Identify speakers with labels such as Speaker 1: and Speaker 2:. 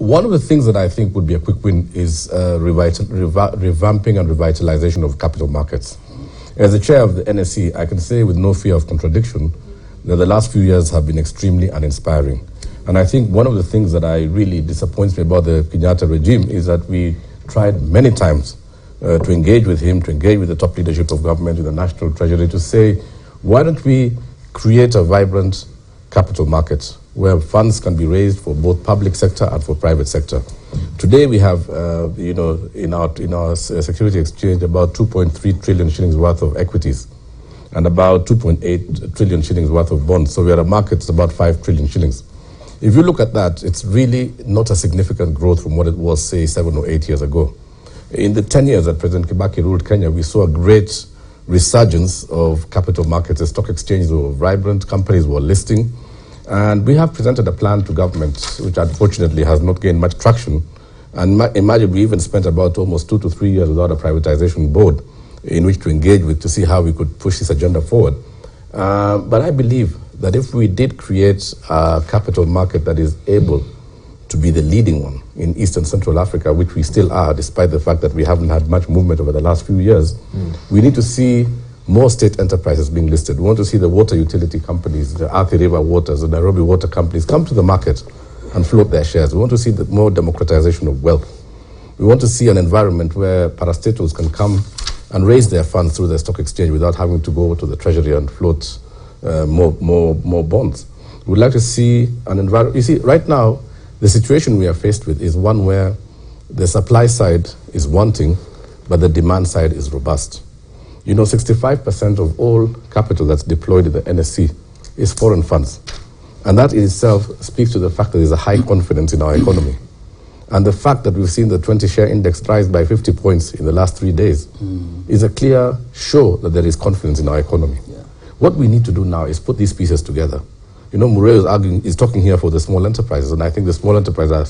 Speaker 1: One of the things that I think would be a quick win is revamping and revitalization of capital markets. As the chair of the NSE, I can say with no fear of contradiction that the last few years have been extremely uninspiring. And I think one of the things that really disappoints me about the Kenyatta regime is that we tried many times to engage with him, to engage with the top leadership of government, with the National Treasury, to say, why don't we create a vibrant capital market where funds can be raised for both public sector and for private sector. Today we have, in our security exchange, about 2.3 trillion shillings worth of equities and about 2.8 trillion shillings worth of bonds. So we are a market that's about 5 trillion shillings. If you look at that, it's really not a significant growth from what it was, say, 7 or 8 years ago. In the 10 years that President Kibaki ruled Kenya, we saw a great resurgence of capital markets. The stock exchanges were vibrant, companies were listing, and we have presented a plan to government, which unfortunately has not gained much traction. And imagine we even spent about almost 2 to 3 years without a privatization board in which to engage with to see how we could push this agenda forward. But I believe that if we did create a capital market that is able to be the leading one in East and Central Africa, which we still are, despite the fact that we haven't had much movement over the last few years, we need to see more state enterprises being listed. We want to see the water utility companies, the Athi River Waters, the Nairobi water companies come to the market and float their shares. We want to see more democratization of wealth. We want to see an environment where parastatals can come and raise their funds through the stock exchange without having to go to the treasury and float more bonds. We'd like to see an environment. You see, right now, the situation we are faced with is one where the supply side is wanting, but the demand side is robust. 65% of all capital that's deployed in the NSC is foreign funds. And that in itself speaks to the fact that there's a high confidence in our economy. And the fact that we've seen the 20-share index rise by 50 points in the last 3 days is a clear show that there is confidence in our economy. Yeah. What we need to do now is put these pieces together. Murray is talking here for the small enterprises, and I think the small enterprises are